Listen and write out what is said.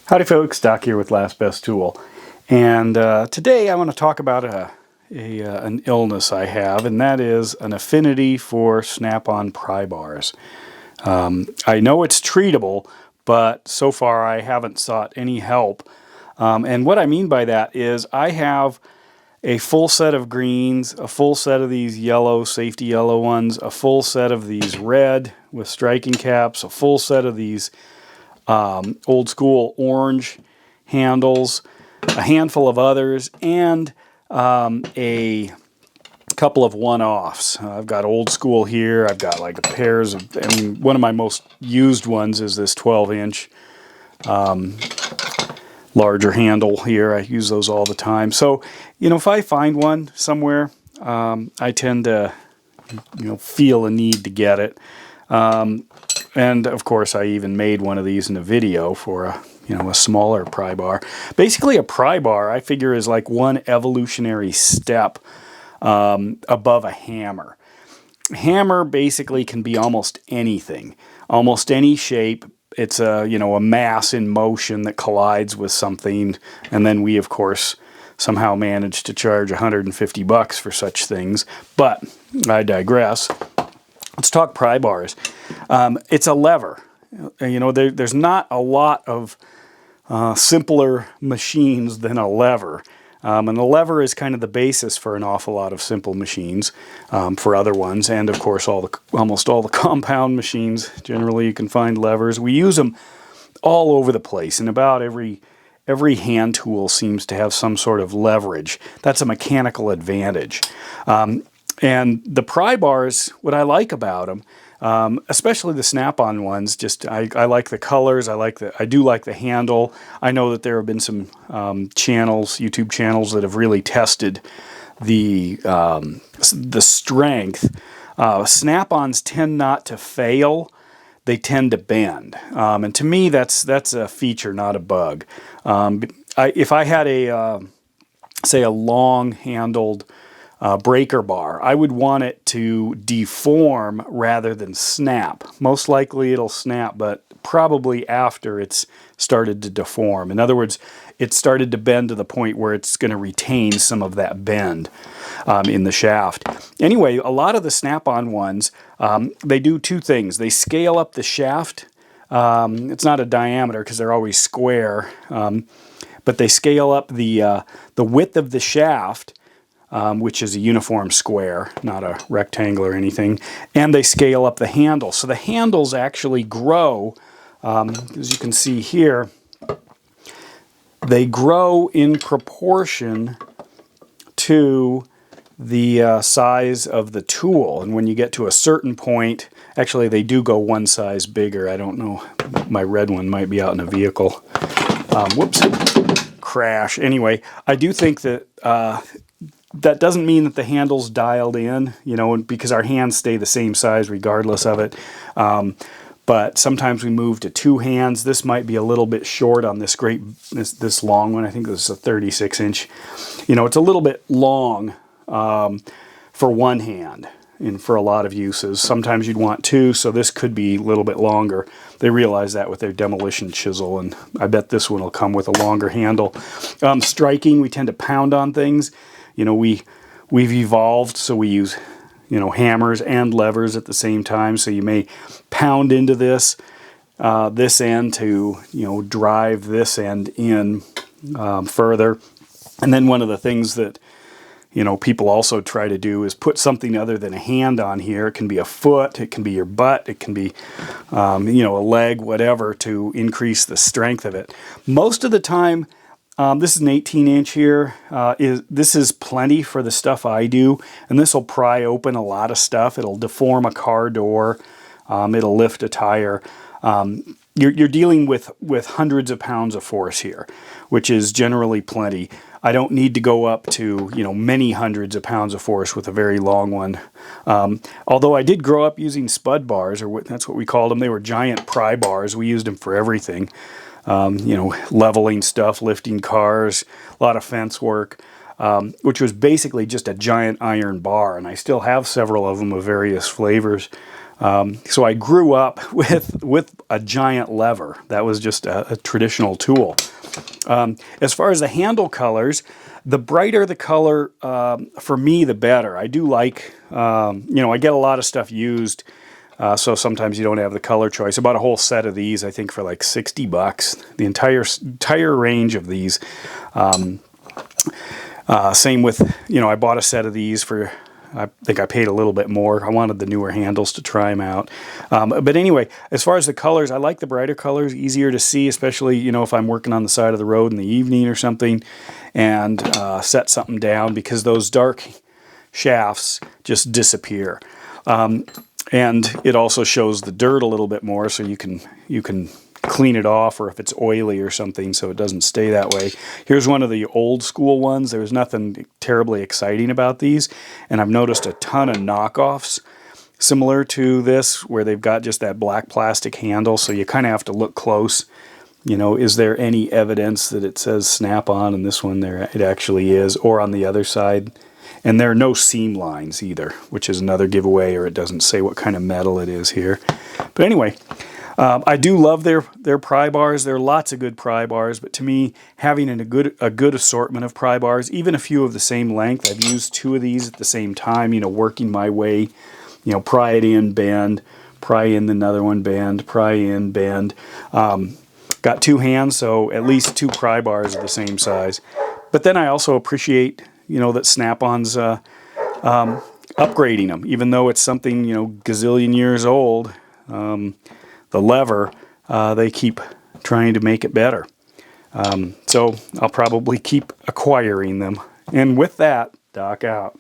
Howdy folks, Doc here with Last Best Tool, and today I want to talk about an illness I have, and that is an affinity for snap-on pry bars. I know it's treatable, but so far I haven't sought any help, and what I mean by that is I have a full set of greens, a full set of these yellow, safety yellow ones, a full set of these red with striking caps, a full set of these old school orange handles, a handful of others, and a couple of one-offs. I've got old school here. I've got like pairs of, one of my most used ones is this 12-inch larger handle here. I use those all the time. So, if I find one somewhere, I tend to, feel a need to get it. And of course, I even made one of these in a video for a smaller pry bar. Basically, a pry bar I figure is like one evolutionary step above a hammer. Hammer basically can be almost anything, almost any shape. It's a mass in motion that collides with something, and then we of course somehow manage to charge $150 for such things. But I digress. Let's talk pry bars. It's a lever. There's not a lot of simpler machines than a lever. And the lever is kind of the basis for an awful lot of simple machines for other ones. And of course, almost all the compound machines, generally you can find levers. We use them all over the place, and about every hand tool seems to have some sort of leverage. That's a mechanical advantage. And the pry bars, what I like about them, especially the snap-on ones, I like the colors. I do like the handle. I know that there have been some YouTube channels that have really tested the strength. Snap-ons tend not to fail. They tend to bend, and to me, that's a feature, not a bug. If I had say a long-handled breaker bar, I would want it to deform rather than snap. Most likely it'll snap, but probably after it's started to deform. In other words, it started to bend to the point where it's going to retain some of that bend in the shaft. Anyway, a lot of the snap-on ones, they do two things. They scale up the shaft. It's not a diameter because they're always square, but they scale up the width of the shaft, which is a uniform square, not a rectangle or anything, and they scale up the handle. So the handles actually grow, as you can see here, they grow in proportion to the size of the tool. And when you get to a certain point, actually they do go one size bigger. I don't know, my red one might be out in a vehicle. Whoops, crash. Anyway, I do think that that doesn't mean that the handle's dialed in, because our hands stay the same size regardless of it. But sometimes we move to two hands. This might be a little bit short on this long one. I think this is a 36-inch. It's a little bit long for one hand and for a lot of uses. Sometimes you'd want two, so this could be a little bit longer. They realize that with their demolition chisel, and I bet this one will come with a longer handle. Striking, we tend to pound on things. We've evolved, so we use, hammers and levers at the same time. So you may pound into this end to, drive this end in further. And then one of the things that, people also try to do is put something other than a hand on here. It can be a foot, it can be your butt, it can be, a leg, whatever, to increase the strength of it. Most of the time, this is an 18-inch here. This is plenty for the stuff I do, and this will pry open a lot of stuff. It'll deform a car door. It'll lift a tire. You're dealing with hundreds of pounds of force here, which is generally plenty. I don't need to go up to many hundreds of pounds of force with a very long one. Although I did grow up using spud bars, or that's what we called them. They were giant pry bars. We used them for everything. Leveling stuff, lifting cars, a lot of fence work, which was basically just a giant iron bar. And I still have several of them of various flavors. So I grew up with a giant lever. That was just a traditional tool. As far as the handle colors, the brighter the color, for me, the better. I do like, I get a lot of stuff used, so sometimes you don't have the color choice. I bought a whole set of these, I think, for like $60. The entire range of these. Same with, I bought a set of these for, I think I paid a little bit more. I wanted the newer handles to try them out. But anyway, as far as the colors, I like the brighter colors, easier to see, especially, if I'm working on the side of the road in the evening or something, and set something down, because those dark shafts just disappear. And it also shows the dirt a little bit more, so you can clean it off, or if it's oily or something, so it doesn't stay that way. Here's one of the old school ones. There's nothing terribly exciting about these, and I've noticed a ton of knockoffs similar to this, where they've got just that black plastic handle, so you kind of have to look close. Is there any evidence that it says snap-on, and this one there, it actually is, or on the other side. And there are no seam lines either, which is another giveaway, or it doesn't say what kind of metal it is here. But anyway, I do love their pry bars. There are lots of good pry bars, but to me, having a good assortment of pry bars, even a few of the same length, I've used 2 of these at the same time, working my way, pry it in, bend, pry in another one, bend, pry in, bend. Got 2 hands, so at least 2 pry bars of the same size. But then I also appreciate, that Snap-on's upgrading them, even though it's something, gazillion years old. The lever, they keep trying to make it better. So I'll probably keep acquiring them. And with that, Doc out.